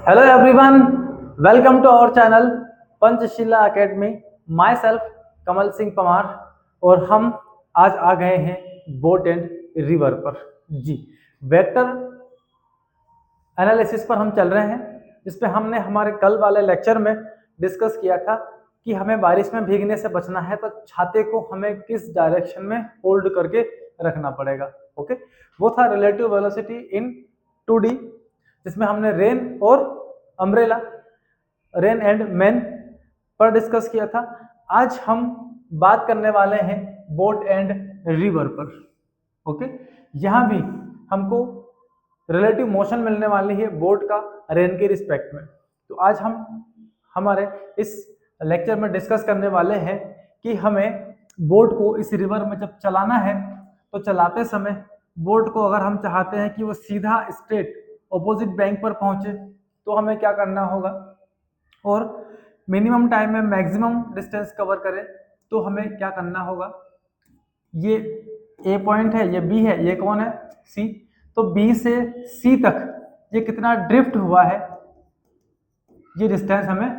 Hello everyone, welcome to our channel Panchsheela academy. Myself Kamal Singh Pamar और हम आज आ गए हैं बोट एंड रिवर पर। जी, वेक्टर एनालिसिस पर हम चल रहे हैं, जिस पे हमने हमारे कल वाले लेक्चर में डिस्कस किया था कि हमें बारिश में भीगने से बचना है तो छाते को हमें किस डायरेक्शन में होल्ड करके रखना पड़ेगा। ओके, वो था रिलेटिव वेलोसिटी इन 2D, जिसमें हमने रेन और अम्ब्रेला, रेन एंड मैन पर डिस्कस किया था। आज हम बात करने वाले हैं बोट एंड रिवर पर। ओके, यहाँ भी हमको रिलेटिव मोशन मिलने वाली है बोट का रेन के रिस्पेक्ट में। तो आज हम हमारे इस लेक्चर में डिस्कस करने वाले हैं कि हमें बोट को इस रिवर में जब चलाना है तो चलाते समय बोट को अगर हम चाहते हैं कि वो सीधा स्ट्रेट ऑपोजिट बैंक पर पहुंचे तो हमें क्या करना होगा, और मिनिमम टाइम में मैक्सिमम डिस्टेंस कवर करे तो हमें क्या करना होगा। ये ए पॉइंट है, ये बी है, ये कौन है, सी। तो बी से सी तक ये कितना ड्रिफ्ट हुआ है, ये डिस्टेंस हमें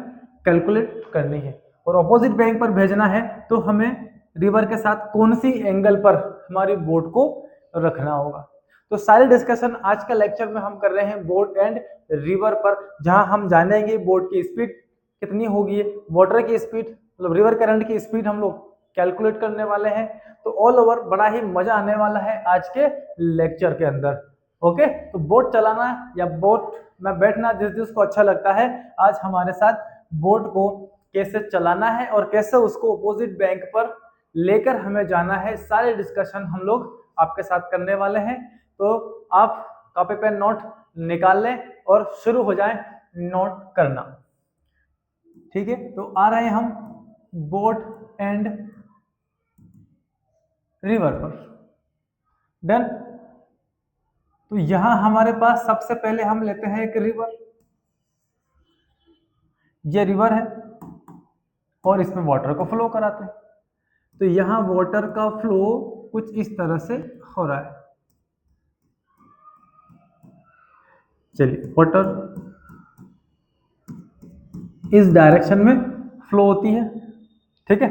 कैलकुलेट करनी है। और ऑपोजिट बैंक पर भेजना है तो हमें रिवर के साथ कौन सी एंगल पर हमारी बोट को रखना होगा। तो सारी डिस्कशन आज का लेक्चर में हम कर रहे हैं बोट एंड रिवर पर, जहां हम जानेंगे बोट की स्पीड कितनी होगी, वाटर की स्पीड मतलब रिवर करंट की स्पीड हम लोग कैलकुलेट करने वाले हैं। तो ऑल ओवर बड़ा ही मजा आने वाला है आज के लेक्चर के अंदर। ओके, तो बोट चलाना या बोट में बैठना जिस जिसको अच्छा लगता है, आज हमारे साथ बोट को कैसे चलाना है और कैसे उसको अपोजिट बैंक पर लेकर हमें जाना है, सारे डिस्कशन हम लोग आपके साथ करने वाले हैं। तो आप कॉपी पेन नोट निकाल लें और शुरू हो जाएं नोट करना। ठीक है, तो आ रहे हैं हम बोट एंड रिवर पर। डन। तो यहां हमारे पास सबसे पहले हम लेते हैं एक रिवर। ये रिवर है और इसमें वाटर को फ्लो कराते हैं। तो यहां वाटर का फ्लो कुछ इस तरह से हो रहा है। चलिए, वाटर इस डायरेक्शन में फ्लो होती है। ठीक है,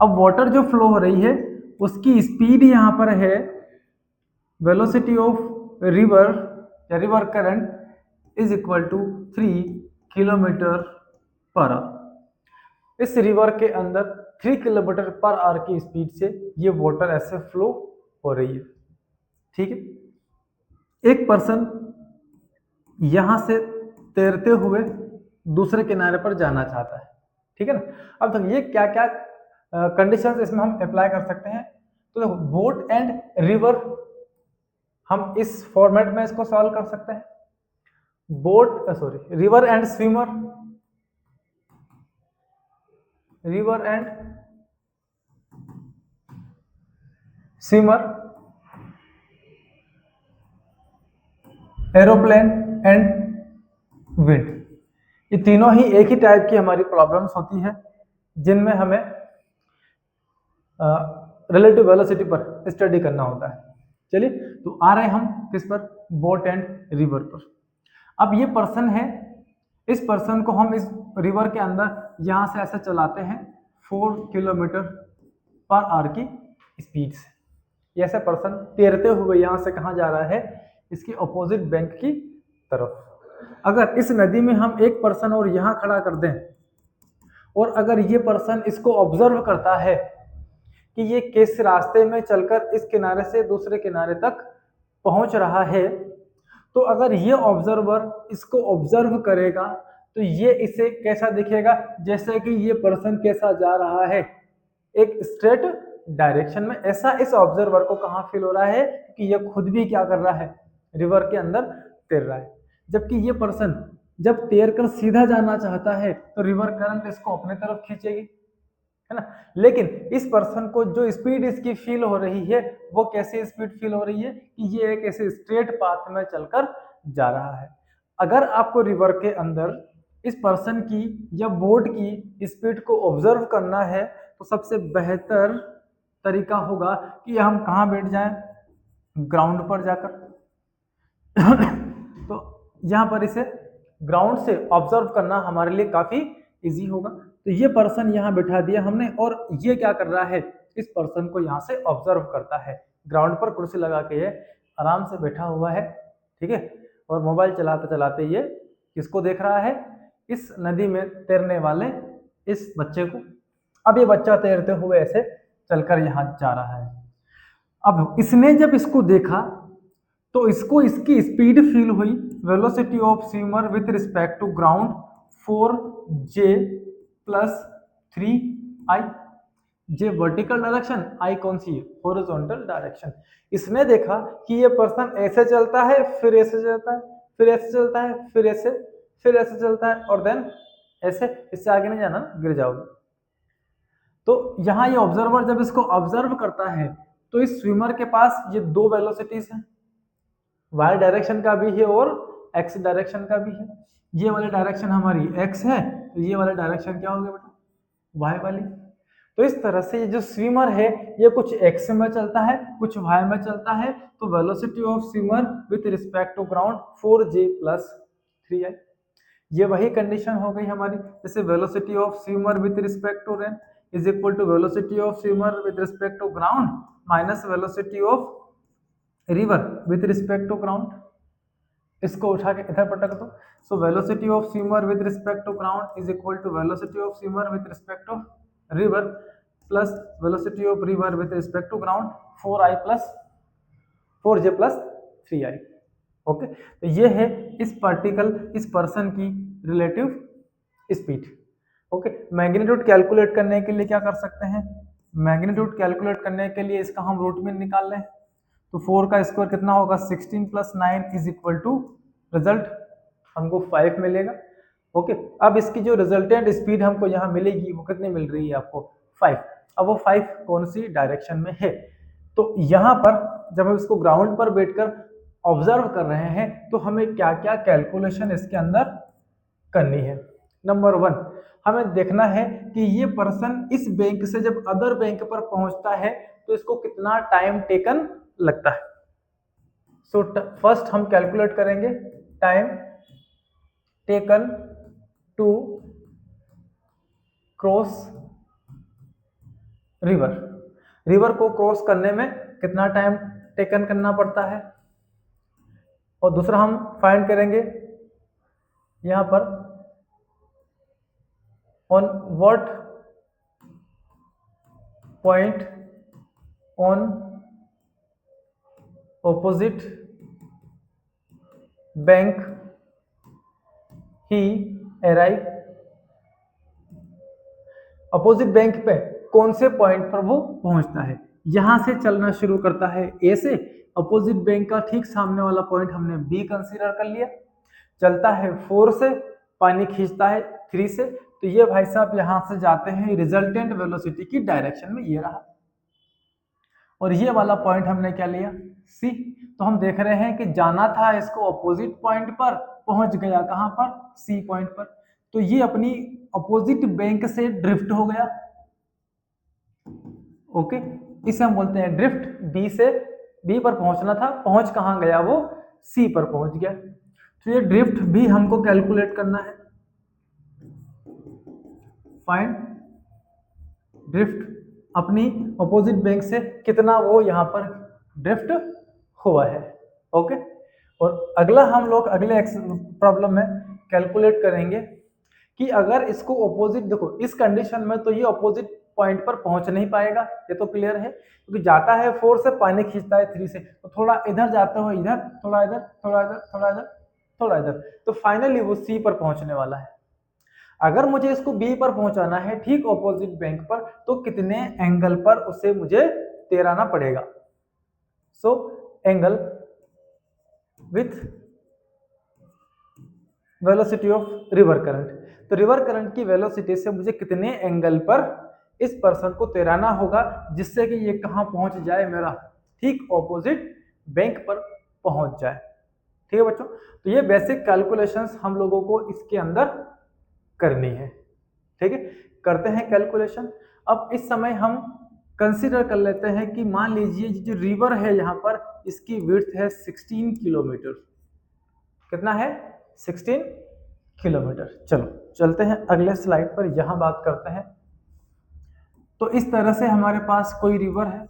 अब वाटर जो फ्लो हो रही है उसकी स्पीड यहां पर है वेलोसिटी ऑफ रिवर या river current is equal to 3 kilometre per hour. इस रिवर के अंदर 3 किलोमीटर पर आवर की स्पीड से ये वाटर ऐसे फ्लो हो रही है। ठीक है, एक पर्सन यहां से तैरते हुए दूसरे किनारे पर जाना चाहता है। ठीक है ना। अब देखो ये क्या क्या कंडीशंस इसमें हम अप्लाई कर सकते हैं। तो देखो, बोट एंड रिवर हम इस फॉर्मेट में इसको सॉल्व कर सकते हैं। River and swimmer, river and swimmer, aeroplane and wind. ये तीनों ही एक ही टाइप की हमारी प्रॉब्लम्स होती है जिनमें हमें रिलेटिव वेलोसिटी पर स्टडी करना होता है। चलिए, तो आ रहे हैं हम किस पर, बोट एंड रिवर पर। अब ये पर्सन है, इस पर्सन को हम इस रिवर के अंदर यहां से ऐसे चलाते हैं 4 किलोमीटर पर आवर की स्पीड से। ये ऐसे पर्सन तैरते हुए यहां से कहां जा रहा है, इसके अपोजिट बैंक की तरफ। अगर इस नदी में हम एक पर्सन और यहां खड़ा कर दें और अगर ये पर्सन इसको ऑब्जर्व करता है कि ये किस रास्ते में चलकर इस किनारे से दूसरे किनारे तक पहुंच रहा है, तो अगर ये ऑब्जर्वर इसको ऑब्जर्व करेगा तो ये इसे कैसा दिखेगा, जैसे कि ये पर्सन कैसा जा रहा है, एक स्ट्रेट डायरेक्शन में। ऐसा इस ऑब्जर्वर को कहां फील हो रहा है कि ये खुद भी क्या कर रहा है, रिवर के अंदर तैर रहा है। जबकि ये पर्सन जब तैर कर सीधा जाना चाहता है तो रिवर करंट इसको अपने तरफ खींचेगी, है ना। लेकिन इस पर्सन को जो स्पीड इसकी फील हो रही है वो कैसे स्पीड फील हो रही है कि ये एक ऐसे स्ट्रेट पाथ में चलकर जा रहा है। अगर आपको रिवर के अंदर इस पर्सन की या बोट की स्पीड को ऑब्जर्व करना है तो सबसे बेहतर तरीका होगा कि हम कहाँ बैठ जाएं, ग्राउंड पर जाकर। तो यहाँ पर इसे ग्राउंड से ऑब्जर्व करना हमारे लिए काफी इजी होगा। तो ये पर्सन यहाँ बिठा दिया हमने, और ये क्या कर रहा है, इस पर्सन को यहाँ से ऑब्जर्व करता है। ग्राउंड पर कुर्सी लगा के ये आराम से बैठा हुआ है, ठीक है, और मोबाइल चलाते चलाते ये किसको देख रहा है, इस नदी में तैरने वाले इस बच्चे को। अब ये बच्चा तैरते हुए ऐसे चलकर यहाँ जा रहा है। अब इसने जब इसको देखा तो इसको इसकी स्पीड फील हुई, velocity of swimmer with respect to ground 4j + 3i। J vertical direction, I कौन सी है, हॉरिजॉन्टल डायरेक्शन। इसने देखा कि ये पर्सन ऐसे चलता है, फिर ऐसे चलता है, फिर ऐसे चलता है, फिर ऐसे, फिर ऐसे चलता है, और देन ऐसे। इससे आगे नहीं जाना, गिर जाओगे। तो यहाँ ये ऑब्जर्वर जब इसको ऑब्जर्व करता है तो इस स्विमर के पास ये दो वेलोसिटीज हैं, वाई डायरेक्शन का भी है और एक्स डायरेक्शन का भी है। ये वाली डायरेक्शन हमारी एक्स है, तो ये वाला डायरेक्शन क्या हो गया बेटा, वाई वाली। तो इस तरह से ये जो स्विमर है ये कुछ एक्स में चलता है, कुछ वाई में चलता है। तो velocity of swimmer with respect to ground 4j + 3i। ये वही कंडीशन हो गई हमारी, जैसे velocity of swimmer with respect to rain is equal to velocity of swimmer with respect to ground minus velocity of river with respect to ground. इसको उठा के इधर पटक दो। So velocity of swimmer with respect to ground is equal to velocity of swimmer with respect to river plus velocity of river with respect to ground 4j + 3i। Okay, तो ये है इस पर्सन की relative speed. Okay, magnitude calculate करने के लिए क्या कर सकते हैं, मैग्नीट्यूड कैलकुलेट करने के लिए इसका हम रूट मीन निकाल लें। तो 4 का स्क्वायर कितना होगा, 16 + 9 इज इक्वल टू, रिजल्ट हमको 5 मिलेगा। ओके, अब इसकी जो रिजल्टेंट स्पीड हमको यहाँ मिलेगी वो कितनी मिल रही है आपको, 5। अब वो 5 कौन सी डायरेक्शन में है। तो यहाँ पर जब हम इसको ग्राउंड पर बैठकर ऑब्जर्व कर रहे हैं तो हमें क्या क्या कैलकुलेशन इसके अंदर करनी है। नंबर 1, हमें देखना है कि ये पर्सन इस बैंक से जब अदर बैंक पर पहुंचता है तो इसको कितना टाइम टेकन लगता है। सो फर्स्ट हम कैलकुलेट करेंगे time taken to cross river. River को क्रॉस करने में कितना टाइम टेकन करना पड़ता है। और दूसरा हम फाइंड करेंगे यहां पर on what point on opposite bank he arrive. Opposite bank पे कौन से पॉइंट पर वो पहुंचता है। यहां से चलना शुरू करता है ए से, अपोजिट बैंक का ठीक सामने वाला पॉइंट हमने बी कंसीडर कर लिया। चलता है 4 से, पानी खींचता है 3 से, तो ये भाई साहब यहां से जाते हैं रिजल्टेंट वेलोसिटी की डायरेक्शन में, ये रहा। और ये वाला पॉइंट हमने क्या लिया, सी। तो हम देख रहे हैं कि जाना था इसको अपोजिट पॉइंट पर, पहुंच गया कहां पर, सी पॉइंट पर। तो ये अपनी अपोजिट बैंक से ड्रिफ्ट हो गया। ओके, इसे हम बोलते हैं ड्रिफ्ट। बी से बी पर पहुंचना था, पहुंच कहां गया वो, सी पर पहुंच गया। तो ये ड्रिफ्ट भी हमको कैलकुलेट करना है। फाइंड ड्रिफ्ट, अपनी अपोजिट बैंक से कितना वो यहां पर ड्रिफ्ट हुआ है। ओके, और अगला हम लोग अगले प्रॉब्लम में कैलकुलेट करेंगे कि अगर इसको अपोजिट, देखो इस कंडीशन में तो ये अपोजिट पॉइंट पर पहुंच नहीं पाएगा, ये तो क्लियर है, क्योंकि जाता है 4 से, पानी खींचता है 3 से, तो थोड़ा इधर जाते हो इधर, थोड़ा इधर, थोड़ा इधर, थोड़ा इधर, थोड़ा इधर, तो फाइनली वो सी पर पहुंचने वाला है। अगर मुझे इसको बी पर पहुंचाना है ठीक ऑपोजिट बैंक पर, तो कितने एंगल पर उसे मुझे तैराना पड़ेगा। So angle with velocity of river current, तो रिवर करंट की वेलोसिटी से मुझे कितने एंगल पर इस पर्सन को तैराना होगा जिससे कि ये कहां पहुंच जाए, मेरा ठीक ऑपोजिट बैंक पर पहुंच जाए। ठीक है बच्चों, तो ये बेसिक कैलकुलेशंस हम लोगों को इसके अंदर करनी है। ठीक है, करते हैं कैलकुलेशन। अब इस समय हम कंसीडर कर लेते हैं कि मान लीजिए जो रिवर है यहाँ पर, इसकी विड्थ है 16 किलोमीटर। कितना है, 16 किलोमीटर। चलो चलते हैं अगले स्लाइड पर, यहाँ बात करते हैं। तो इस तरह से हमारे पास कोई रिवर है,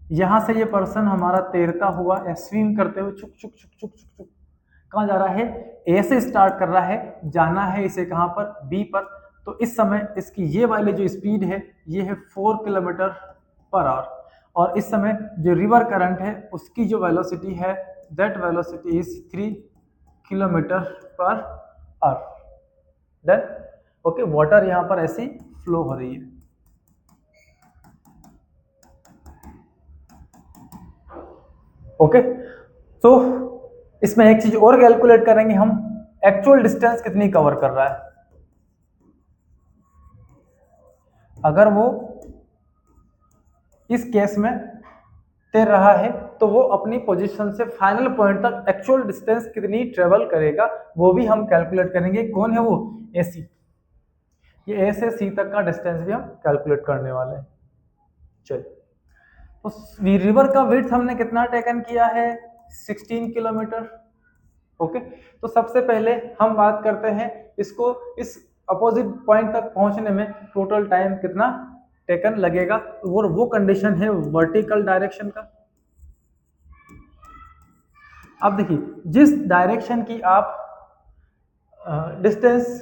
यहाँ से ये पर्सन हमारा तैरता हुआ या स्विम करते हुए छुक छुक छुक छुक छुक छुक कहाँ जा रहा है, ए से स्टार्ट कर रहा है, जाना है इसे कहाँ पर, बी पर। तो इस समय इसकी ये वाली जो स्पीड है ये है 4 किलोमीटर पर आवर, और इस समय जो रिवर करंट है उसकी जो वेलोसिटी है that velocity is 3 kilometre per our. Done. Okay, water यहाँ पर ऐसी फ्लो हो रही है। ओके, तो इसमें एक चीज और कैलकुलेट करेंगे हम, एक्चुअल डिस्टेंस कितनी कवर कर रहा है। अगर वो इस केस में तैर रहा है तो वो अपनी पोजीशन से फाइनल पॉइंट तक एक्चुअल डिस्टेंस कितनी ट्रेवल करेगा वो भी हम कैलकुलेट करेंगे। कौन है वो, AC। ये A से C तक का डिस्टेंस भी हम कैलकुलेट करने वाले हैं। चलिए, तो रिवर का विड्थ हमने कितना टेकन किया है, 16 किलोमीटर। ओके, तो सबसे पहले हम बात करते हैं इसको, इस अपोजिट पॉइंट तक पहुंचने में टोटल टाइम कितना टेकन लगेगा, और वो कंडीशन है वर्टिकल डायरेक्शन का। अब देखिए, जिस डायरेक्शन की आप डिस्टेंस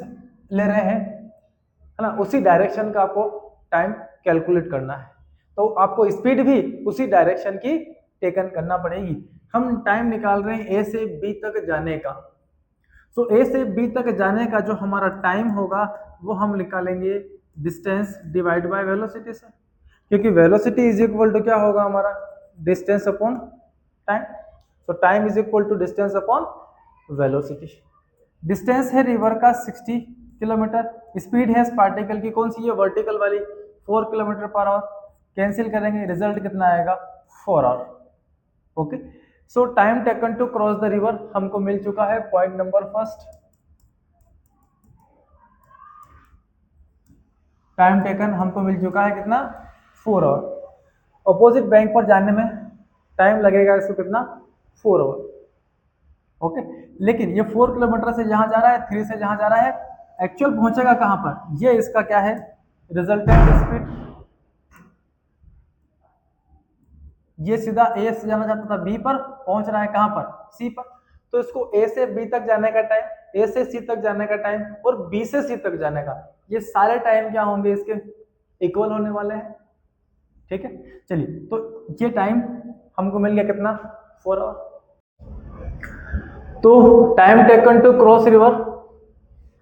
ले रहे हैं है ना, उसी डायरेक्शन का आपको टाइम कैलकुलेट करना है, तो आपको स्पीड भी उसी डायरेक्शन की टेकन करना पड़ेगी। हम टाइम निकाल रहे हैं A से B तक जाने का, तो A से B तक जाने का जो हमारा टाइम होगा वो हम निकालेंगे डिस्टेंस डिवाइड बाय वेलोसिटी से, क्योंकि वेलोसिटी इज इक्वल टू क्या होगा हमारा, डिस्टेंस अपॉन टाइम। तो time is equal to distance upon velocity. Distance है रिवर का 60 किलोमीटर, स्पीड है इस पार्टिकल की कौन सी है, वर्टिकल वाली, 4 किलोमीटर पर आवर। कैंसिल करेंगे, रिजल्ट कितना आएगा, 4 hour. Okay, so time taken to cross the river हमको मिल चुका है, point number first. Time taken हमको मिल चुका है कितना, 4 आवर। अपोजिट बैंक पर जाने में टाइम लगेगा इसको कितना, 4 आवर। ओके, लेकिन ये 4 किलोमीटर से जहां जा रहा है, 3 से जहां जा रहा है, एक्चुअल पहुंचेगा कहां पर, ये इसका क्या है, रिजल्टेंट स्पीड। ये सीधा A से जाना चाहता था B पर, पहुंच रहा है कहां पर, C पर। तो इसको A से B तक जाने का टाइम, A से C तक जाने का टाइम और B से C तक जाने का, ये सारे टाइम क्या होंगे इसके, इक्वल होने वाले हैं। ठीक है, चलिए, तो ये टाइम हमको मिल गया कितना, 4 आवर। तो time taken to cross river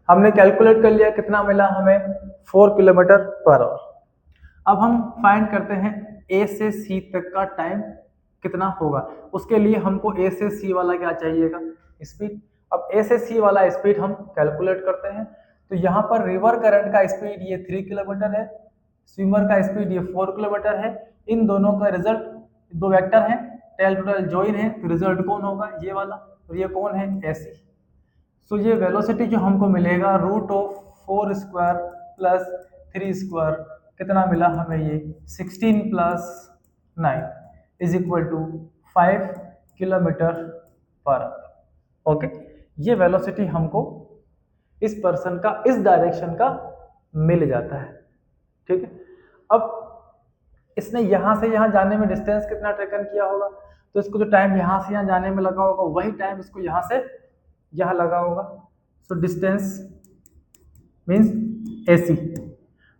हमने कैलकुलेट कर लिया, कितना मिला हमें, 4 किलोमीटर पर आवर। अब हम फाइंड करते हैं A से C तक का टाइम कितना होगा, उसके लिए हमको A से C वाला क्या चाहिएगा, स्पीड। अब A से C वाला स्पीड हम कैलकुलेट करते हैं। तो यहाँ पर रिवर करंट का स्पीड ये 3 किलोमीटर है, स्विमर का स्पीड ये 4 किलोमीटर है। इन दोनों का रिजल्ट, दो वेक्टर हैं, टेल टू टेल जॉइन है, तो रिजल्ट कौन होगा, ये वाला, और ये कौन है, AC। सो ये वेलोसिटी जो हमको मिलेगा √4 स्क्वायर प्लस 3 स्क्वायर, कितना मिला हमें, ये 16 plus 9 is equal to 5 kilometre per hour. Okay, ये वेलोसिटी हमको इस पर्सन का इस डायरेक्शन का मिल जाता है। ठीक है, अब इसने यहां से यहां जाने में डिस्टेंस कितना टेकन किया होगा, तो इसको जो टाइम यहां से यहां जाने में लगा होगा वही टाइम इसको यहां से यहां लगा होगा। So distance means AC।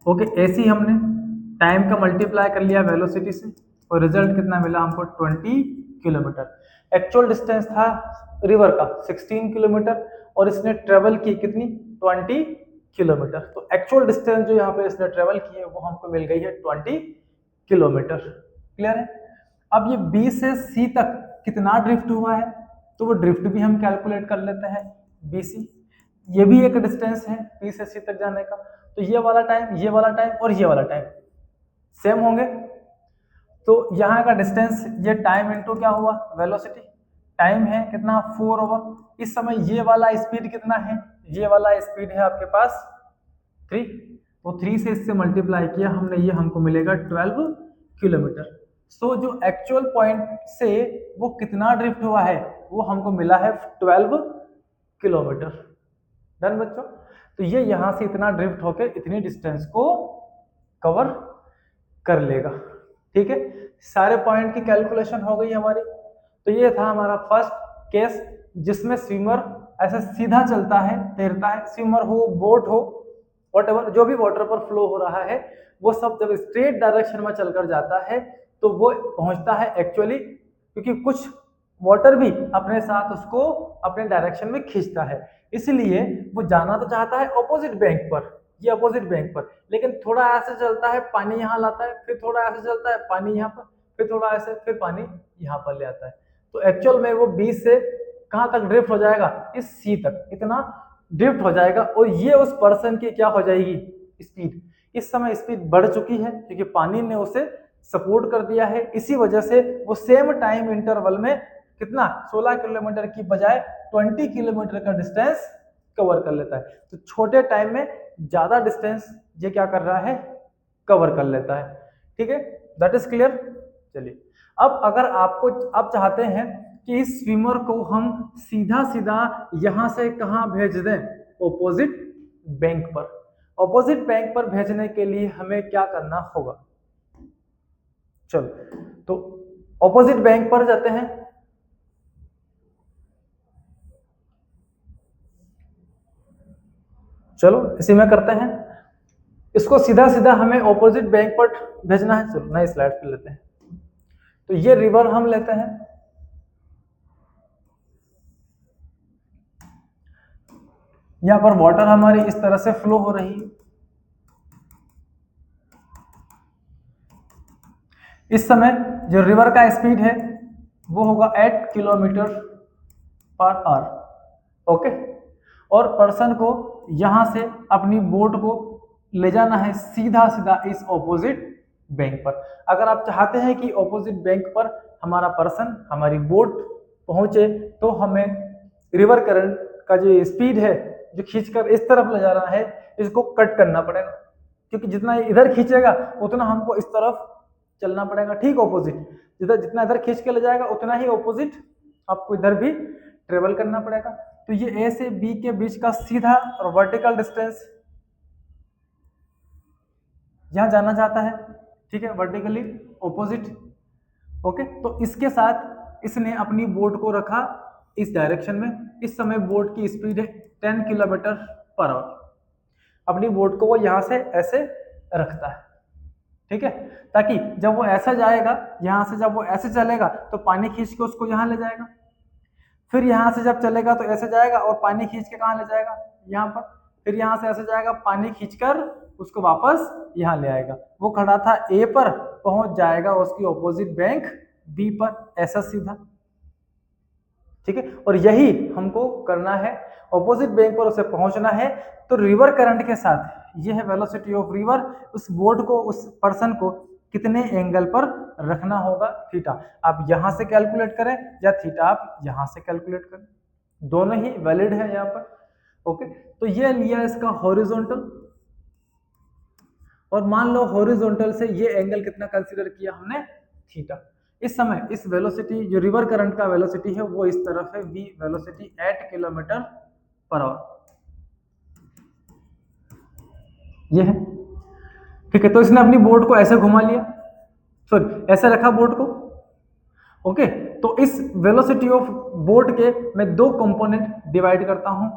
Okay, AC हमने टाइम का मल्टीप्लाई कर लिया वेलोसिटी से, और रिजल्ट कितना मिला हमको, 20 किलोमीटर। एक्चुअल डिस्टेंस था रिवर का 16 किलोमीटर, और इसने ट्रेवल की कितनी, 20 किलोमीटर। तो एक्चुअल डिस्टेंस जो यहाँ पे इसने ट्रेवल की है वो हमको मिल गई है 20 किलोमीटर। क्लियर है। अब ये B से C तक कितना ड्रिफ्ट हुआ है, तो वो ड्रिफ्ट भी हम कैलकुलेट कर लेते हैं, BC। ये भी एक डिस्टेंस है B से C तक जाने का, तो ये वाला टाइम, ये वाला टाइम और ये वाला टाइम सेम होंगे। तो यहाँ का डिस्टेंस, ये टाइम इनटू क्या हुआ, वेलोसिटी। टाइम है कितना, 4 आवर। इस समय ये वाला स्पीड कितना है, ये वाला स्पीड है आपके पास 3, तो 3 से इससे मल्टीप्लाई किया हमने, ये हमको मिलेगा 12 किलोमीटर। सो जो एक्चुअल पॉइंट से वो कितना ड्रिफ्ट हुआ है वो हमको मिला है 12 किलोमीटर। डन बच्चों। तो ये यहाँ से इतना ड्रिफ्ट होके इतनी डिस्टेंस को कवर कर लेगा। ठीक है, सारे पॉइंट की कैलकुलेशन हो गई हमारी। तो ये था हमारा फर्स्ट केस जिसमें स्विमर ऐसा सीधा चलता है, तैरता है, स्विमर हो, बोट हो, व्हाटएवर जो भी वाटर पर फ्लो हो रहा है, वो सब जब स्ट्रेट डायरेक्शन में चलकर जाता है तो वो पहुंचता है एक्चुअली, क्योंकि कुछ वाटर भी अपने साथ उसको अपने डायरेक्शन में खींचता है, इसलिए वो जाना तो चाहता है ऑपोजिट बैंक पर, ये अपोजिट बैंक पर, लेकिन थोड़ा ऐसे चलता है, पानी यहाँ लाता है, फिर थोड़ा ऐसे चलता है, पानी यहाँ पर, फिर थोड़ा ऐसे, फिर पानी यहाँ पर ले आता है। तो एक्चुअल में वो बी से कहाँ तक ड्रिफ्ट हो जाएगा, इस सी तक इतना ड्रिफ्ट हो जाएगा। और ये उस पर्सन की क्या हो जाएगी, स्पीड। इस समय स्पीड बढ़ चुकी है क्योंकि पानी ने उसे सपोर्ट कर दिया है, इसी वजह से वो सेम टाइम इंटरवल में कितना 16 किलोमीटर की बजाय 20 किलोमीटर का डिस्टेंस कवर कर लेता है। तो छोटे टाइम में ज्यादा डिस्टेंस ये क्या कर रहा है, कवर कर लेता है। ठीक है, दैट इज क्लियर। चलिए, अब अगर आपको आप चाहते हैं कि इस स्विमर को हम सीधा सीधा यहां से कहां भेज दें, ऑपोजिट बैंक पर। ऑपोजिट बैंक पर भेजने के लिए हमें क्या करना होगा, चलो तो ऑपोजिट बैंक पर जाते हैं। चलो इसी में करते हैं, इसको सीधा सीधा हमें ऑपोजिट बैंक पर भेजना है। चलो नई स्लाइड पे लेते हैं। तो ये रिवर हम लेते हैं, यहां पर वाटर हमारी इस तरह से फ्लो हो रही है। इस समय जो रिवर का स्पीड है वो होगा 8 किलोमीटर पर आवर। ओके, और पर्सन को यहां से अपनी बोट को ले जाना है सीधा सीधा इस ऑपोजिट बैंक पर। अगर आप चाहते हैं कि ऑपोजिट बैंक पर हमारा पर्सन, हमारी बोट पहुंचे, तो हमें रिवर करंट का जो स्पीड है जो खींचकर इस तरफ ले जा रहा है, इसको कट करना पड़ेगा, क्योंकि जितना इधर खींचेगा उतना हमको इस तरफ चलना पड़ेगा। ठीक ऑपोजिट, जितना इधर खींच के ले जाएगा उतना ही ऑपोजिट आपको इधर भी ट्रेवल करना पड़ेगा। तो ये ए से बी के बीच का सीधा और वर्टिकल डिस्टेंस यहां जाना चाहता है। ठीक है, वर्टिकली ऑपोजिट। ओके, तो इसके साथ इसने अपनी बोट को रखा इस डायरेक्शन में। इस समय बोट की स्पीड है 10 किलोमीटर पर आवर। अपनी बोट को वो यहां से ऐसे रखता है, ठीक है, ताकि जब वो ऐसा जाएगा, यहां से जब वो ऐसे चलेगा तो पानी खींच के उसको यहां ले जाएगा, फिर यहां से जब चलेगा तो ऐसे जाएगा और पानी खींच के कहां ले जाएगा, यहां पर, फिर यहां से ऐसे जाएगा, पानी खींचकर उसको वापस यहां ले आएगा। वो खड़ा था ए पर, पहुंच जाएगा उसकी ऑपोजिट बैंक बी पर, ऐसा सीधा। ठीक है, और यही हमको करना है, ऑपोजिट बैंक पर उसे पहुंचना है। तो रिवर करंट के साथ ये है वेलोसिटी ऑफ रिवर, उस बोर्ड को, उस पर्सन को कितने एंगल पर रखना होगा, थीटा। आप यहां से कैलकुलेट करें या थीटा आप यहां से कैलकुलेट करें, दोनों ही वैलिड है यहाँ पर। ओके, तो ये लिया इसका हॉरिजॉन्टल, और मान लो हॉरिजॉन्टल से ये एंगल कितना कंसीडर किया हमने, थीटा। इस समय इस वेलोसिटी, जो रिवर करंट का वेलोसिटी है वो इस तरफ है, v velocity 8 kilometre per hour, ये है। ठीक है, तो इसने अपनी बोट को ऐसे घुमा लिया, सॉरी ऐसे रखा बोट को। ओके, तो इस वेलोसिटी ऑफ बोट के मैं दो कंपोनेंट डिवाइड करता हूं।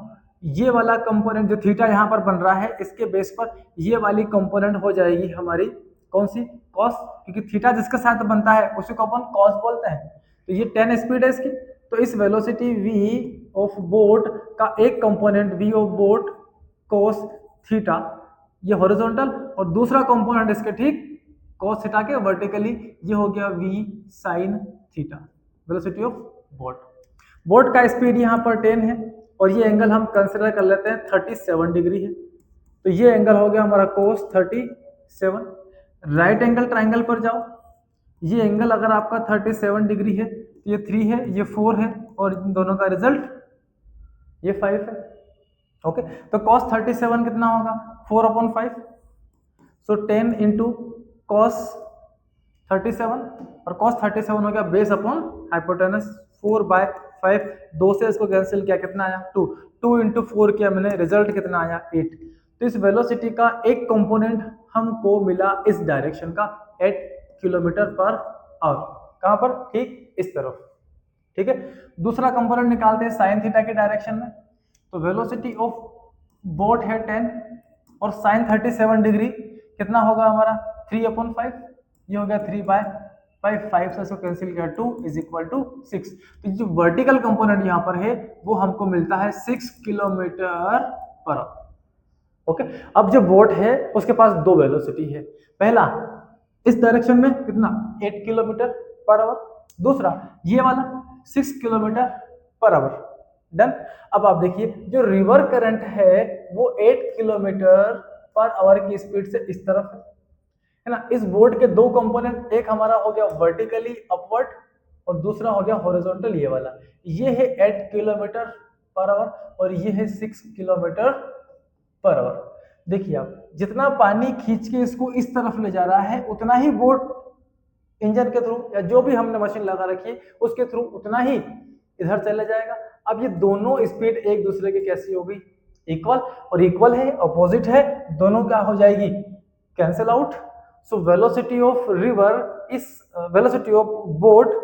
ये वाला कंपोनेंट जो थीटा यहां पर बन रहा है, इसके बेस पर ये वाली कंपोनेंट हो जाएगी हमारी कौन सी, कॉस, क्योंकि थीटा जिसके साथ बनता है उसी को अपन कॉस बोलते हैं। तो ये 10 स्पीड है इसकी, तो इस वेलोसिटी v ऑफ बोट का एक component v of boat cos theta, ये हॉरिजॉन्टल, और दूसरा कंपोनेंट इसके ठीक कॉस थीटा के वर्टिकली, ये हो गया v sine theta, velocity of boat. Boat का स्पीड यहाँ पर 10 है, और ये एंगल हम कंसिडर कर लेते हैं 37 डिग्री है। तो ये एंगल हो गया हमारा कोस 37। राइट एंगल ट्राइंगल पर जाओ, ये एंगल अगर आपका 37 डिग्री है, तो ये 3 है, ये 4 है, और इन दोनों का रिजल्ट ये 5 है। ओके, तो cos 37 कितना होगा, 4/5, सो 10 इंटू cos 37, और cos 37 हो गया बेस अपॉन हाइपोटेनस 4/5, 5, 2 से इसको कैंसिल किया, कितना आया 2, 2 इंटू 4 किया मैंने, रिजल्ट कितना आया 8। तो इस वेलोसिटी का एक कंपोनेंट हमको मिला इस डायरेक्शन का 8 किलोमीटर पर आवर। कहां पर? ठीक इस तरफ। ठीक है, दूसरा कंपोनेंट निकालते हैं साइन थीटा के डायरेक्शन में। तो वेलोसिटी ऑफ बोट है 10 और साइन 37 डिग्री कितना होगा हमारा 3/5, ये हो गया 3/5, 5 से इसको कैंसिल किया 2 इज इक्वल टू 6। तो जो वर्टिकल कंपोनेंट यहाँ पर है वो हमको मिलता है 6 किलोमीटर पर आवर। ओके, अब जो बोट है उसके पास दो वेलोसिटी है, पहला इस डायरेक्शन में कितना 8 किलोमीटर पर आवर, दूसरा ये वाला 6 किलोमीटर पर आवर। डन। अब आप देखिए जो रिवर करंट है वो 8 किलोमीटर पर आवर की स्पीड से इस तरफ है ना। इस बोट के दो कंपोनेंट, एक हमारा हो गया वर्टिकली अपवर्ड और दूसरा हो गया हॉरिजॉन्टल, ये वाला। ये है 8 किलोमीटर पर आवर और ये है 6 किलोमीटर पर आवर। देखिए आप जितना पानी खींच के इसको इस तरफ ले जा रहा है उतना ही बोट इंजन के थ्रू या जो भी हमने मशीन लगा रखी है उसके थ्रू उतना ही इधर चला जाएगा। अब ये दोनों स्पीड एक दूसरे की कैसी हो गई? इक्वल, और इक्वल है अपोजिट है, दोनों क्या हो जाएगी? Cancel out. So velocity of river is velocity of boat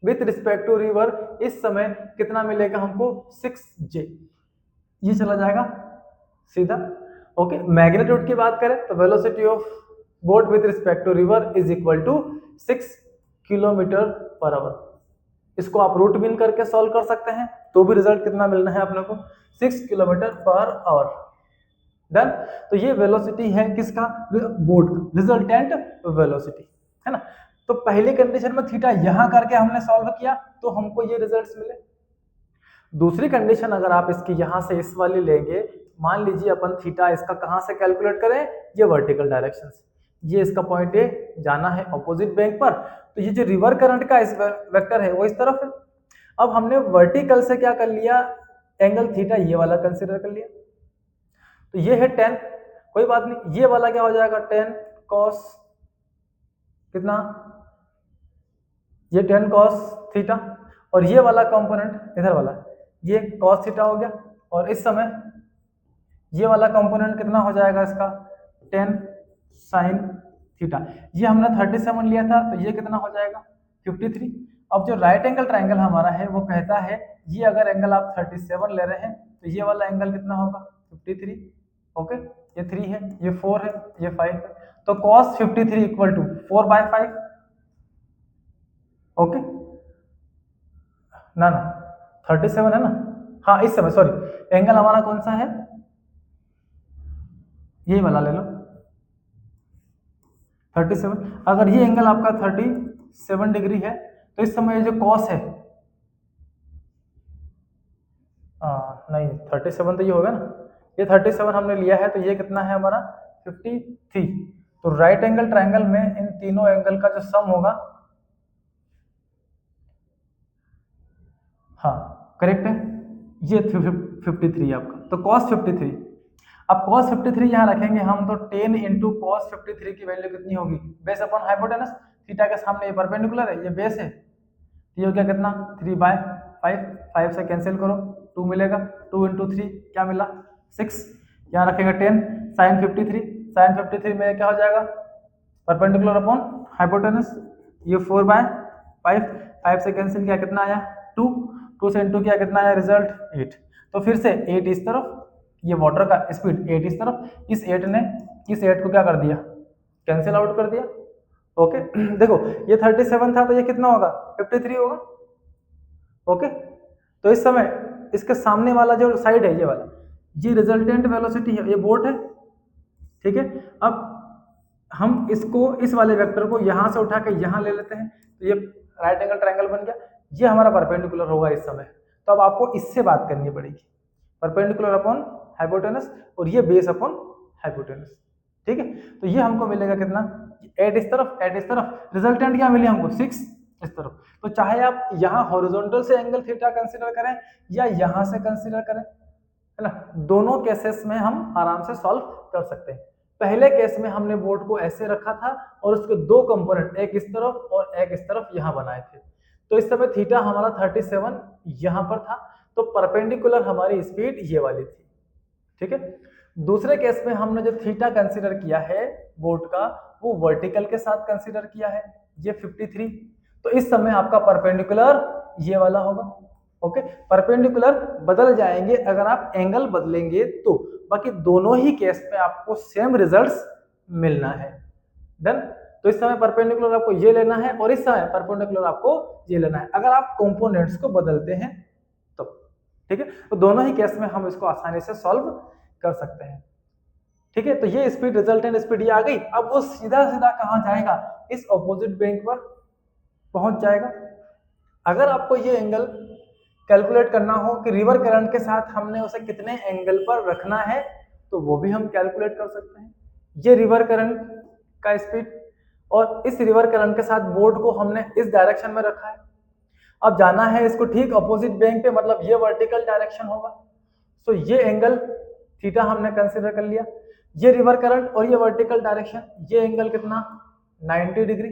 with respect to river इस समय कितना मिलेगा हमको? 6J। ये चला जाएगा सीधा। ओके, मैग्नीट्यूड की बात करें तो velocity of boat with respect to river is equal to 6 kilometre per hour. इसको आप रूट मीन करके सॉल्व कर सकते हैं तो भी रिजल्ट कितना मिलना है अपने को? 6 किलोमीटर पर आवर। डन। तो ये वेलोसिटी है किसका? बोट का, रिजल्टेंट वेलोसिटी है ना। तो पहली कंडीशन में थीटा यहां करके हमने सॉल्व किया तो हमको ये रिजल्ट्स मिले। दूसरी कंडीशन अगर आप इसकी यहां से इस वाली लेंगे, मान लीजिए अपन थीटा इसका कहां से कैलकुलेट करें? ये वर्टिकल डायरेक्शन से। ये इसका पॉइंट ए जाना है ऑपोजिट बैंक पर, तो ये जो रिवर करंट का इस वेक्टर है वो इस तरफ है। अब हमने वर्टिकल से क्या कर लिया? एंगल थीटा ये वाला कंसीडर कर लिया। तो ये है 10, कोई बात नहीं, ये वाला क्या हो जाएगा 10 cos कितना? ये 10 cos थीटा और ये वाला कंपोनेंट इधर वाला ये cos थीटा हो गया। और इस समय ये वाला कंपोनेंट कितना हो जाएगा इसका? 10 sin थीटा। ये हमने 37 लिया था तो ये कितना हो जाएगा? 53। अब जो राइट एंगल ट्रायंगल हमारा है वो कहता है ये अगर एंगल आप 37 ले रहे हैं तो ये वाला एंगल कितना होगा? 53। ओके, ये 3 है, ये 4 है, ये 5 है, तो cos 53 इक्वल टू 4/5। ओके ना 37 है ना। हाँ, इस समय सॉरी एंगल हमारा कौन सा है? ये वाला ले लो 37। अगर ये एंगल आपका 37 डिग्री है तो इस समय ये जो कॉस है नहीं 37 तो ये होगा ना, ये 37 हमने लिया है तो ये कितना है हमारा? 53। तो राइट एंगल ट्रायंगल में इन तीनों एंगल का जो सम होगा, हाँ करेक्ट है, ये 53 आपका, तो cos 53। अब cos 53 यहाँ रखेंगे हम तो 10 इंटू cos 53 की वैल्यू कितनी होगी? बेस अपॉन हाइपोटेनस, थीटा के सामने ये परपेंडिकुलर है, ये बेस है, ये हो गया कितना? 3/5, 5 से कैंसिल करो 2 मिलेगा, 2 इंटू 3 क्या मिला? 6। यहाँ रखेंगे 10 साइन 53, साइन 53 में क्या हो जाएगा? परपेंडिकुलर अपॉन हाइपोटेनस, ये 4/5, 5 से कैंसिल किया कितना आया? 2, 2 से इंटू किया कितना आया? रिजल्ट 8। तो फिर से 8 इस तरफ, ये वाटर का स्पीड 8 इस तरफ, इस 8 ने इस 8 को क्या कर दिया? कैंसिल आउट कर दिया। ओके देखो ये 37 था तो ये कितना होगा? 53 होगा। ओके, तो इस समय इसके सामने वाला जो साइड है ये वाला, ये रिजल्टेंट वेलोसिटी है, ये बोट है। ठीक है, अब हम इसको इस वाले वेक्टर को यहां से उठा के यहां ले लेते हैं तो ये राइट एंगल ट्रायंगल बन गया, ये हमारा परपेंडिकुलर होगा इस समय। तो अब आपको इससे बात करनी पड़ेगी, परपेंडिकुलर अपॉन हाइपोटेनस और ये बेस अपॉन हाइपोटेनस। ठीक है, तो ये हमको मिलेगा कितना? 8 इस तरफ, 8 इस तरफ, रिजल्टेंट क्या मिली हमको? 6 इस तरफ। तो चाहे आप यहाँ हॉरिजॉन्टल से एंगल थीटा कंसीडर करें या यहाँ से कंसीडर करें, है ना, दोनों केसेस में हम आराम से सॉल्व कर सकते हैं। पहले केस में हमने बोर्ड को ऐसे रखा था और उसके दो कंपोनेंट, एक इस तरफ और एक इस तरफ यहाँ बनाए थे। तो इस समय थीटा हमारा 37 यहां पर था, तो परपेंडिकुलर हमारी स्पीड ये वाली थी। ठीक है, दूसरे केस में हमने जो थीटा कंसीडर किया है बोट का, वो वर्टिकल के साथ कंसीडर किया है, ये 53। तो इस समय आपका परपेंडिकुलर ये वाला होगा। ओके, परपेंडिकुलर बदल जाएंगे अगर आप एंगल बदलेंगे तो, बाकी दोनों ही केस में आपको सेम रिजल्ट्स मिलना है। डन। तो इस समय परपेंडिकुलर आपको ये लेना है और इस समय परपेंडिकुलर आपको ये लेना है, अगर आप कंपोनेंट्स को बदलते हैं तो। ठीक है, तो दोनों ही केस में हम इसको आसानी से सॉल्व कर सकते हैं। ठीक है, तो ये स्पीड, रिजल्टेंट स्पीड ये आ गई। अब वो सीधा सीधा कहां जाएगा, इस ऑपोजिट बैंक पर पहुंच जाएगा। अगर आपको ये एंगल कैलकुलेट करना हो कि रिवर करंट के साथ हमने उसे कितने एंगल पर रखना है, तो वो भी हम कैलकुलेट कर सकते हैं। ये रिवर करंट का स्पीड और इस रिवर करंट के साथ बोट को हमने इस डायरेक्शन में रखा है। अब जाना है इसको ठीक अपोजिट बैंक पे, मतलब ये वर्टिकल डायरेक्शन होगा। सो ये एंगल थीटा हमने कंसीडर कर लिया, ये रिवर करंट और ये वर्टिकल डायरेक्शन, ये एंगल कितना 90 डिग्री।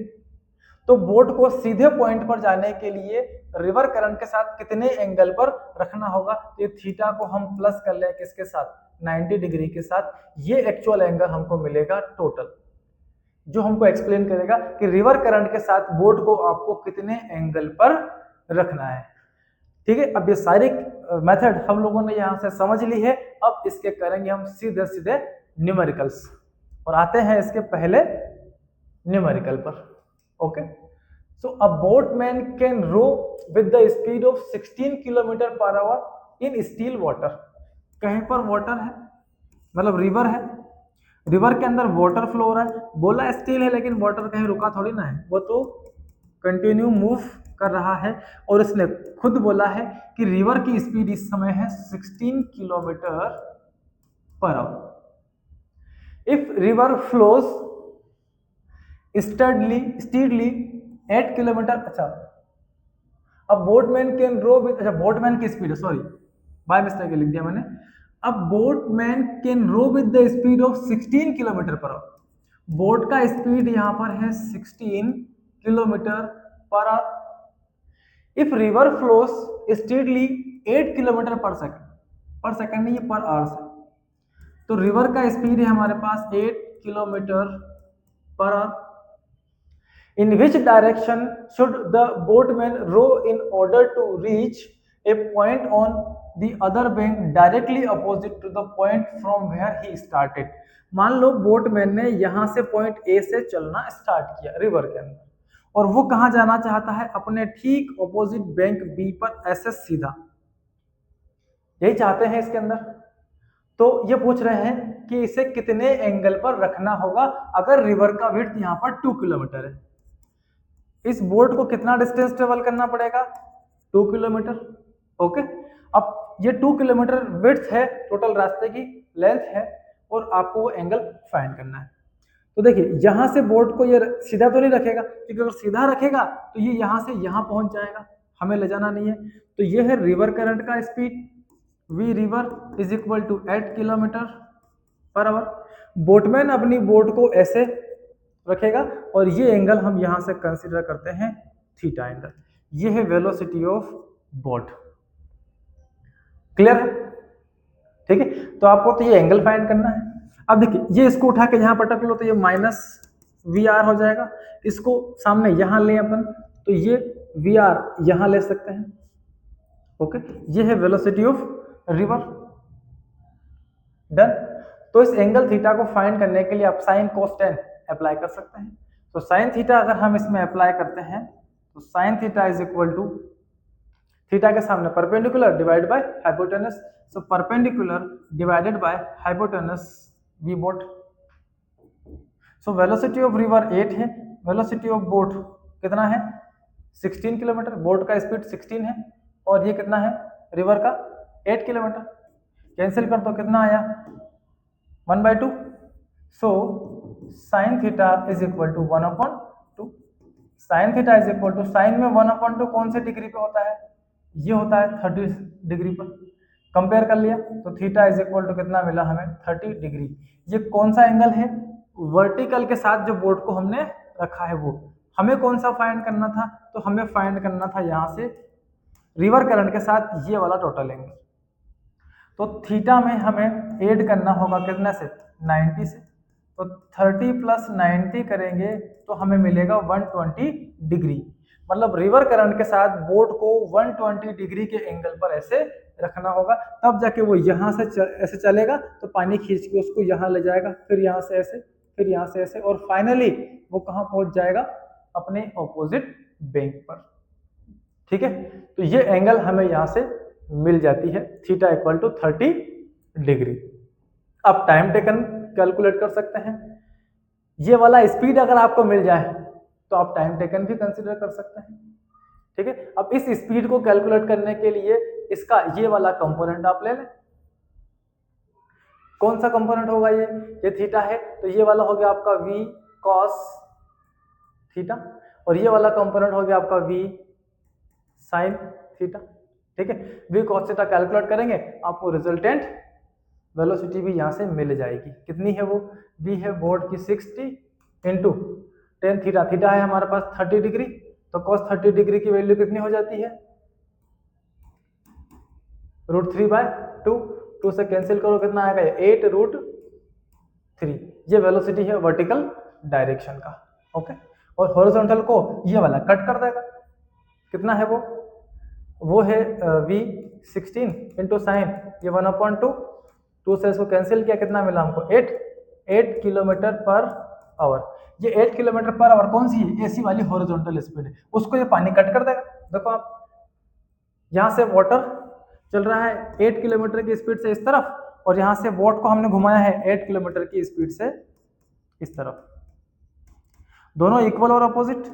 तो बोट को सीधे पॉइंट पर जाने के लिए रिवर करंट के साथ कितने एंगल पर रखना होगा, तो ये थीटा को हम प्लस कर लें किसके साथ, 90 डिग्री के साथ। ये एक्चुअल एंगल हमको मिलेगा टोटल, जो हमको एक्सप्लेन करेगा कि रिवर करंट के साथ बोट को आपको कितने एंगल पर रखना है। ठीक है, अब ये सारी मेथड हम लोगों ने यहां से समझ ली है। अब इसके करेंगे हम सीधे सीधे न्यूमेरिकल्स, और आते हैं इसके पहले न्यूमेरिकल पर। Okay, so a boatman can row with the speed of 16 kilometre per hour in still water. कहीं पर वाटर है, मतलब रिवर है, रिवर के अंदर वाटर फ्लो हो रहा है, बोला स्टिल है लेकिन वाटर कहीं रुका थोड़ी ना है, वो तो कंटिन्यू मूव कर रहा है। और इसने खुद बोला है कि रिवर की स्पीड इस समय है 16 kilometre per hour. If river flows steadily 8 kilometre, अच्छा अब बोटमैन कैन रो विद, अच्छा बोटमैन की स्पीड है, सॉरी बाय मिस्टेक लिख दिया मैंने। अब boatman can row with the speed of 16 kilometre per hour. Boat का स्पीड यहां पर है 16 kilometre per hour. If river flows steadily 8 kilometre per second नहीं, ये पर आवर्स है, तो रिवर का स्पीड है हमारे पास 8 kilometre per hour. In which direction should the boatman row in order to reach a point on the other bank directly opposite to the point from where he started. मान लो boatman ने यहां से point A से चलना start किया river के अंदर, और वो कहां जाना चाहता है, अपने ठीक ऑपोजिट बैंक बी पर ऐसे सीधा, यही चाहते हैं इसके अंदर। तो ये पूछ रहे हैं कि इसे कितने एंगल पर रखना होगा अगर रिवर का विड्थ यहां पर 2 किलोमीटर है। इस बोट को कितना डिस्टेंस ट्रेवल करना पड़ेगा, 2 किलोमीटर। ओके, अब ये 2 किलोमीटर विड्थ है, टोटल रास्ते की लेंथ है, और आपको वो एंगल फाइंड करना है। तो देखिए यहां से बोट को ये सीधा तो नहीं रखेगा, क्योंकि अगर सीधा रखेगा तो ये यहां से यहां पहुंच जाएगा, हमें ले जाना नहीं है। तो ये है रिवर करंट का speed, V river is equal to 8 kilometre per hour. Boatman अपनी बोट को ऐसे रखेगा, और ये एंगल हम यहां से कंसीडर करते हैं थीटा एंगल। ये है वेलोसिटी ऑफ बोट। क्लियर है? ठीक है, तो आपको तो ये एंगल फाइंड करना है। अब देखिए ये इसको उठा के यहाँ पटक लो तो ये माइनस वी आर हो जाएगा, इसको सामने यहां ले अपन तो ये वी आर यहां ले सकते हैं। ओके, ये है वेलोसिटी ऑफ रिवर। डन। तो इस एंगल थीटा को फाइंड करने के लिए आप साइन कोस टेन अप्लाई कर सकते हैं। तो साइन थीटा अगर हम इसमें अप्लाई करते हैं तो sine theta is equal to, theta के सामने perpendicular divide by hypotenuse, so perpendicular divided by hypotenuse V boat. So velocity of river 8 है, वेलोसिटी ऑफ बोट कितना है 16 किलोमीटर, बोट का स्पीड 16 है, और ये कितना है रिवर का 8 किलोमीटर। कैंसिल कर दो, कितना आया 1/2। So sine theta is equal to 1/2। Sine theta is equal to, sine में 1/2 कौन से डिग्री पे होता है, ये होता है 30 डिग्री पर। कंपेयर कर लिया तो थीटा इज इक्वल टू कितना मिला हमें 30 डिग्री। ये कौन सा एंगल है, वर्टिकल के साथ जो बोट को हमने रखा है वो, हमें कौन सा फाइंड करना था? तो हमें फाइंड करना था यहाँ से रिवर करंट के साथ ये वाला टोटल एंगल। तो थीटा में हमें ऐड करना होगा कितने से? 90 से। तो 30 प्लस 90 करेंगे तो हमें मिलेगा 120 डिग्री। मतलब रिवर करंट के साथ बोट को 120 डिग्री के एंगल पर ऐसे रखना होगा, तब जाके वो यहाँ से ऐसे चलेगा तो पानी खींच के उसको यहाँ ले जाएगा, फिर यहाँ से ऐसे, फिर यहाँ से ऐसे, और फाइनली वो कहाँ पहुंच जाएगा? अपने ऑपोजिट बैंक पर। ठीक है, तो ये एंगल हमें यहाँ से मिल जाती है, थीटा इक्वल टू 30 डिग्री। अब टाइम टेकन कैलकुलेट कर सकते हैं। ये वाला स्पीड अगर आपको मिल जाए तो आप टाइम टेकन भी कंसीडर कर सकते हैं। ठीक है, अब इस स्पीड को कैलकुलेट करने के लिए इसका ये वाला कंपोनेंट आप ले लें। कौन सा कंपोनेंट होगा? ये थीटा है, तो ये वाला हो गया आपका v cos थीटा, और ये वाला कंपोनेंट हो गया आपका v sin थीटा। ठीक है, v cos थीटा कैलकुलेट करेंगे, आपको रिजल्टेंट वेलोसिटी भी यहाँ से मिल जाएगी। कितनी है वो? v है बोर्ड की 60 इंटू टेन थीटा, थीटा है हमारे पास 30 डिग्री, तो cos 30 डिग्री की वैल्यू कितनी हो जाती है? √3/2, 2 से कैंसिल करो, कितना आएगा? 8√3। ये वेलोसिटी है वर्टिकल डायरेक्शन का। ओके, और हॉरिजॉन्टल को ये वाला कट कर देगा। कितना है वो है v16 इंटू साइन, ये 1/2, 2 से इसको कैंसिल किया, कितना मिला हमको? 8 किलोमीटर पर आवर। ये 8 किलोमीटर पर आवर कौन सी है? एसी वाली हॉरिजॉन्टल स्पीड है, उसको ये पानी कट कर देगा। देखो आप, यहाँ से वाटर चल रहा है 8 किलोमीटर की स्पीड से इस तरफ, और यहाँ से बोट को हमने घुमाया है 8 किलोमीटर की स्पीड से इस तरफ। दोनों इक्वल और अपोजिट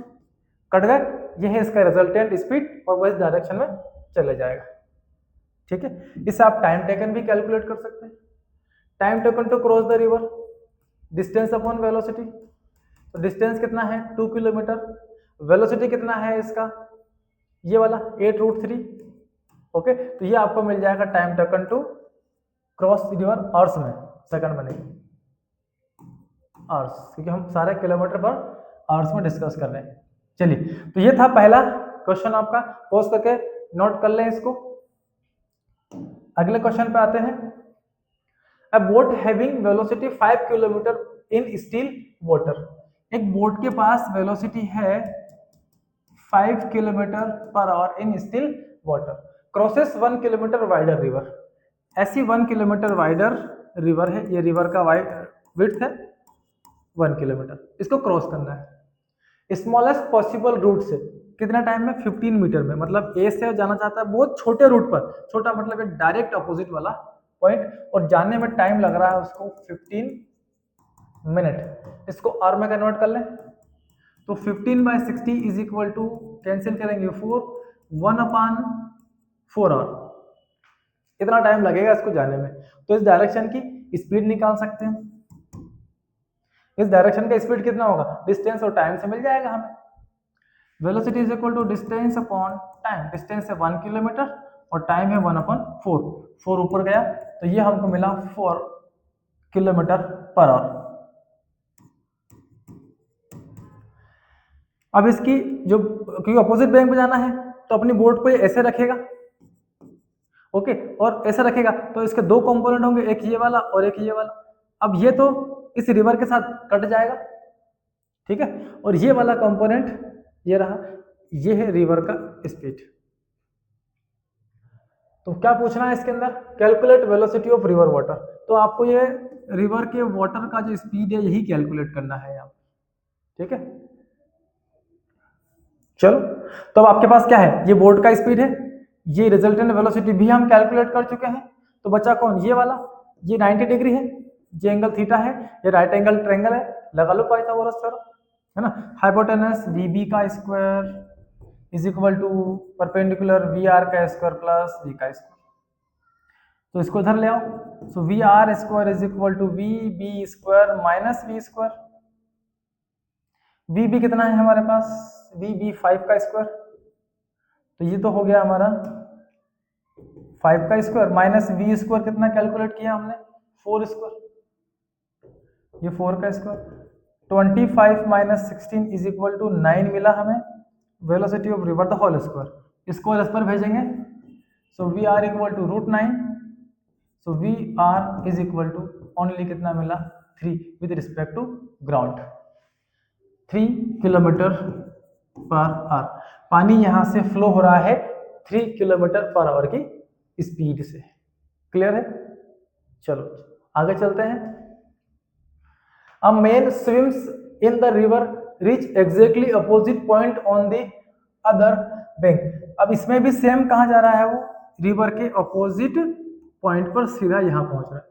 कट गए, यह है इसका रिजल्टेंट स्पीड, और वो इस डायरेक्शन में चले जाएगा। ठीक है, इससे आप टाइम टेकन भी कैलकुलेट कर सकते हैं। Time taken to cross the river, distance upon velocity. तो डिस्टेंस कितना है? 2 किलोमीटर। वेलोसिटी कितना है इसका? ये वाला 8√3। ओके, तो ये आपको मिल जाएगा time taken to cross river hours में, सेकंड में नहीं, आवर्स, क्योंकि हम सारे किलोमीटर पर आवर्स में डिस्कस कर रहे हैं। चलिए, तो ये था पहला क्वेश्चन आपका, पॉज करके नोट कर लें इसको। अगले क्वेश्चन पे आते हैं। अ बोट हैविंग वेलोसिटी 5 किलोमीटर इन स्टिल वाटर। एक बोट के पास वेलोसिटी है 5 kilometre per hour in still water, crosses 1 kilometre wider river. ऐसी 1 किलोमीटर वाइडर रिवर है, ये रिवर का विड्थ है 1 किलोमीटर, इसको क्रॉस करना है स्मॉलेस्ट पॉसिबल रूट से। कितना टाइम में? 15 मीटर में। मतलब ए से जाना चाहता है बहुत छोटे रूट पर, छोटा मतलब डायरेक्ट अपोजिट वाला पॉइंट, और जाने में टाइम लग रहा है उसको 15 मिनट। इसको आवर में कन्वर्ट कर लें, तो 15/60 इज इक्वल टू, कैंसिल करेंगे 4, 1/4 आवर। इतना टाइम लगेगा इसको जाने में। तो इस डायरेक्शन की स्पीड निकाल सकते हैं। इस डायरेक्शन का स्पीड कितना होगा? डिस्टेंस और टाइम से मिल जाएगा हमें। Velocity is equal to distance upon time. Distance है 1 किलोमीटर और टाइम है 1/4। 4 ऊपर गया तो ये हमको मिला 4 किलोमीटर पर आवर। अब इसकी जो, क्योंकि अपोजिट बैंक में जाना है तो अपनी बोट को ये ऐसे रखेगा, ओके, और ऐसा रखेगा तो इसके दो कंपोनेंट होंगे, एक ये वाला और एक ये वाला। अब ये तो इस रिवर के साथ कट जाएगा, ठीक है, और ये वाला कंपोनेंट ये रहा, ये है रिवर का स्पीड। तो क्या पूछना है इसके अंदर? Calculate velocity of river water. तो आपको ये रिवर के वाटर का जो स्पीड है यही कैलकुलेट करना है यहाँ, ठीक है। चलो, तो अब आपके पास क्या है? ये बोट का स्पीड है, ये रिजल्टेंट वेलोसिटी भी हम कैलकुलेट कर चुके हैं। तो बचा कौन? ये वाला, ये 90 डिग्री है, ये एंगल थीटा है, ये राइट एंगल ट्रायंगल है, लगा लो पाइथागोरस थ्योरम, है ना। हाइपोटेनस वीबी का square is equal to perpendicular V R का स्क्वायर प्लस वी का स्क्वायर। तो इसको इधर ले आओ। So V R square is equal to V B square minus V square. V B कितना है हमारे पास? वी बी 5 का स्क्वायर, तो ये तो हो गया हमारा 5 का स्क्वायर माइनस वी स्क्वायर कितना कैलकुलेट किया हमने? 4 स्क्वायर, ये 4 का square, 25 minus 16 is equal to 9 मिला हमें velocity of river the whole square, इसको इस पर भेजेंगे। So V R equal to √9, so V R is equal to only कितना मिला 3 with respect to ground, 3 kilometre per hour. पानी यहां से फ्लो हो रहा है 3 किलोमीटर पर आवर की स्पीड से। क्लियर है? चलो आगे चलते हैं। A man swims in the river reach exactly opposite point on the other bank. अब इसमें भी सेम कहा जा रहा है, वो रिवर के अपोजिट पॉइंट पर सीधा यहां पहुंच रहा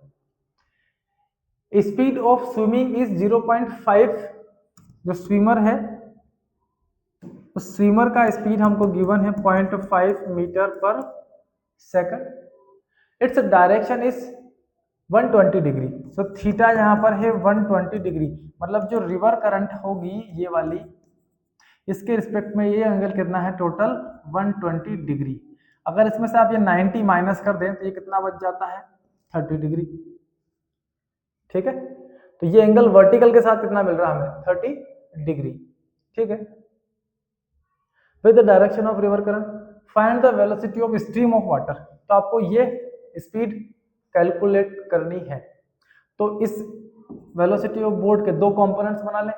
है। Speed of swimming is 0.5। जो स्विमर है उस स्विमर का स्पीड हमको गिवन है 0.5 metre per second. Its direction is 120 degree. So theta यहाँ पर है 120 डिग्री, मतलब जो रिवर करंट होगी ये वाली, इसके रिस्पेक्ट में ये एंगल कितना है टोटल 120 डिग्री। अगर इसमें से आप ये 90 माइनस कर दें तो ये कितना बच जाता है 30 डिग्री। ठीक है, तो ये एंगल वर्टिकल के साथ कितना मिल रहा है हमें 30 डिग्री। ठीक है, with the direction of river current find the velocity of stream of water. तो आपको ये स्पीड कैलकुलेट करनी है। तो इस वेलोसिटी ऑफ बोट के दो कंपोनेंट्स बना लें,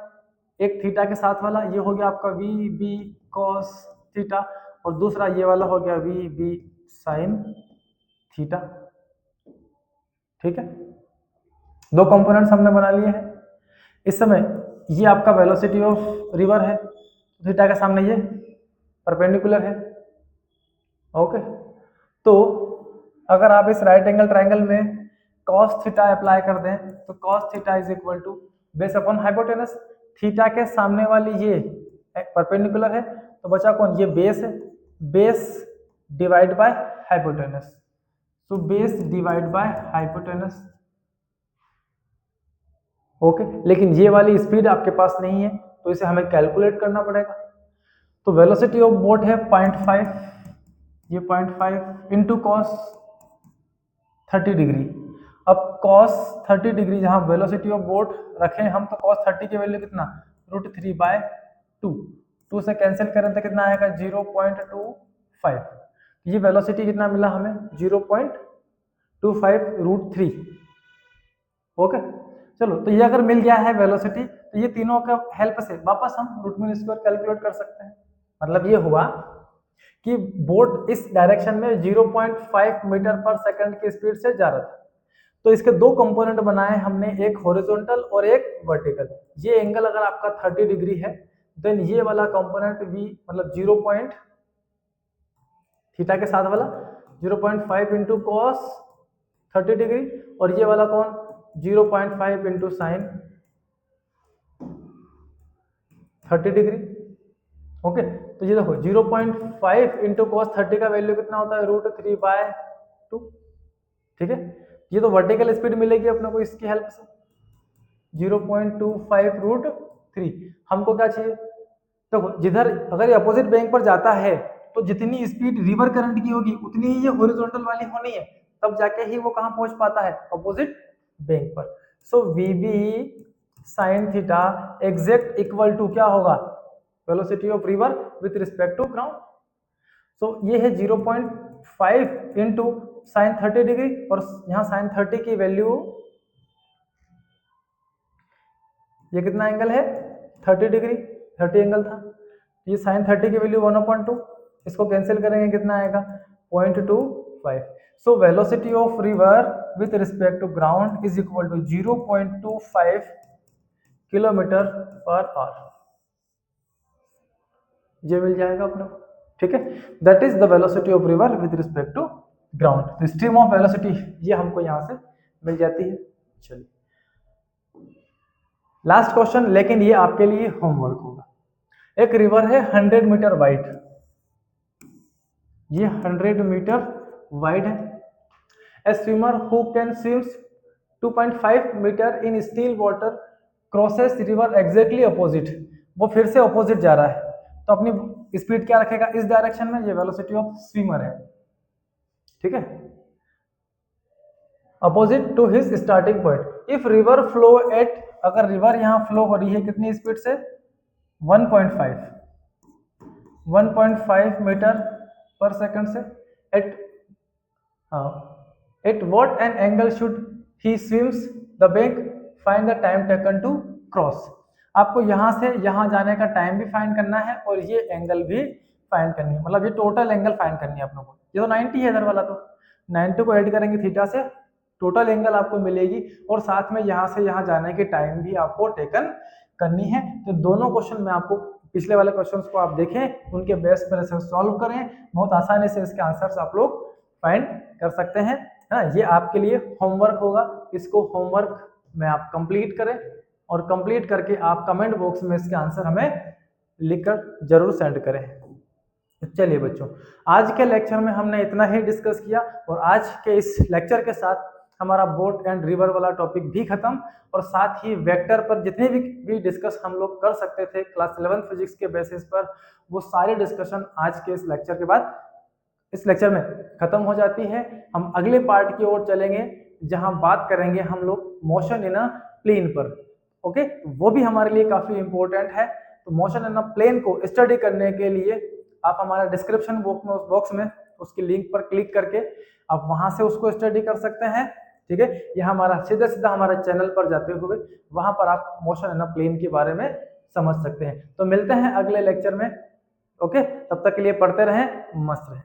एक थीटा के साथ वाला ये हो गया आपका वी बी कॉस थीटा, और दूसरा ये वाला हो गया वी बी साइन थीटा। ठीक है, दो कंपोनेंट्स हमने बना लिए हैं। इस समय ये आपका वेलोसिटी ऑफ रिवर है, थीटा के सामने ये परपेंडिकुलर है। ओके, तो अगर आप इस राइट एंगल ट्राइंगल में cos थीटा अप्लाई कर दें तो cos theta is equal to base upon hypotenuse. Theta के सामने वाली ये परपेंडिकुलर है, तो बचा कौन, ये बेस है, बेस डिवाइड बाय हाइपोटेनस। तो base divide by hypotenuse. Okay, लेकिन ये वाली स्पीड आपके पास नहीं है तो इसे हमें कैलकुलेट करना पड़ेगा। तो वेलोसिटी ऑफ बोट है 0.5, ये 0.5 इंटू कॉस 30 डिग्री। अब cos 30 डिग्री जहां वेलोसिटी ऑफ बोट रखें हम, तो cos 30 की वैल्यू कितना √3/2, 2 से कैंसिल करें तो कितना आएगा 0.25। ये वेलोसिटी कितना मिला हमें 0.25 √3। ओके, चलो तो ये अगर मिल गया है वेलोसिटी, तो ये तीनों का हेल्प से वापस हम रूट मीन स्क्वायर कैलकुलेट कर सकते हैं। मतलब ये हुआ कि बोट इस डायरेक्शन में 0.5 मीटर पर सेकंड की स्पीड से जा रहा था, तो इसके दो कंपोनेंट बनाए हमने, एक हॉरिजॉन्टल और एक वर्टिकल। ये एंगल अगर आपका 30 डिग्री है, देन ये वाला कंपोनेंट भी मतलब 0. थीटा के साथ वाला 0.5 इंटू कॉस 30 डिग्री, और ये वाला कौन 0.5 इंटू साइन 30 डिग्री। ओके, तो ये देखो 0.5 इंटू कॉस 30 का वैल्यू कितना होता है √3/2। ठीक है, ये तो वर्टिकल स्पीड मिलेगी अपने को इसकी हेल्प से 0.25 √3। हमको क्या चाहिए, देखो जिधर अगर ये अपोजिट बैंक पर जाता है तो जितनी स्पीड रिवर करंट की होगी उतनी ही ये हॉरिजॉन्टल वाली होनी है, तब जाके ही वो कहां पहुंच पाता है अपोजिट बैंक पर। So V B sine theta exact equal to क्या होगा velocity of river with respect to ground. So ये है 0.5 इंटू साइन 30 डिग्री, और यहाँ साइन 30 की वैल्यू ये कितना एंगल है 30 डिग्री, 30 एंगल था, ये साइन 30 की वैल्यू 1/2, इसको कैंसिल करेंगे कितना आएगा 0.25। So velocity of river with respect to ground is equal to 0.25 kilometre per hour. ये मिल जाएगा अपने को। ठीक है, that is the velocity of river with respect to ground. Stream of velocity ये हमको यहां से मिल जाती है। चलिए लास्ट क्वेश्चन, लेकिन ये आपके लिए होमवर्क होगा। एक रिवर है 100 मीटर वाइड, ये 100 मीटर वाइड है। A swimmer who can swims 2.5 metre in still water crosses river exactly opposite. वो फिर से अपोजिट जा रहा है, तो अपनी स्पीड क्या रखेगा इस डायरेक्शन में, ये वेलोसिटी ऑफ स्विमर है। ठीक है, opposite to his starting point. If river flow at अगर रिवर यहाँ फ्लो हो रही है कितनी स्पीड से 1.5 मीटर पर सेकंड से at at what an angle should he swims the bank, find the time taken to cross. आपको यहाँ से यहाँ जाने का टाइम भी फाइंड करना है और ये एंगल भी फाइंड करनी है, मतलब ये टोटल एंगल फाइंड करनी है आप लोगों को। ये तो 90 है इधर वाला, तो 90 को ऐड करेंगे थीटा से, टोटल एंगल आपको मिलेगी और साथ में यहाँ से यहाँ जाने की टाइम भी आपको टेकन करनी है। तो दोनों क्वेश्चन में आपको पिछले वाले क्वेश्चंस को आप देखें, उनके बेस पर इसे सॉल्व करें, बहुत आसानी से इसके आंसर्स आप लोग फाइंड कर सकते हैं, है ना। ये आपके लिए होमवर्क होगा, इसको होमवर्क में आप कंप्लीट करें और कंप्लीट करके आप कमेंट बॉक्स में इसके आंसर हमें लिखकर जरूर सेंड करें। चलिए बच्चों, आज के लेक्चर में हमने इतना ही डिस्कस किया और आज के इस लेक्चर के साथ हमारा बोट एंड रिवर वाला टॉपिक भी खत्म, और साथ ही वेक्टर पर जितने भी डिस्कस हम लोग कर सकते थे क्लास 11 फिजिक्स के बेसिस पर, वो सारे डिस्कशन आज के इस लेक्चर के बाद इस लेक्चर में खत्म हो जाती है। हम अगले पार्ट की ओर चलेंगे जहां बात करेंगे हम लोग मोशन इन अ प्लेन पर। ओके, वो भी हमारे लिए काफी इंपॉर्टेंट है। तो मोशन इन अ प्लेन को स्टडी करने के लिए आप हमारा डिस्क्रिप्शन बॉक्स में उसकी लिंक पर क्लिक करके आप वहां से उसको स्टडी कर सकते हैं, ठीक है। यह हमारा सीधा सीधा हमारे चैनल पर जाते हुए वहां पर आप मोशन इन अ प्लेन के बारे में समझ सकते हैं। तो मिलते हैं अगले लेक्चर में। ओके, तब तक के लिए पढ़ते रहें, मस्त रहें।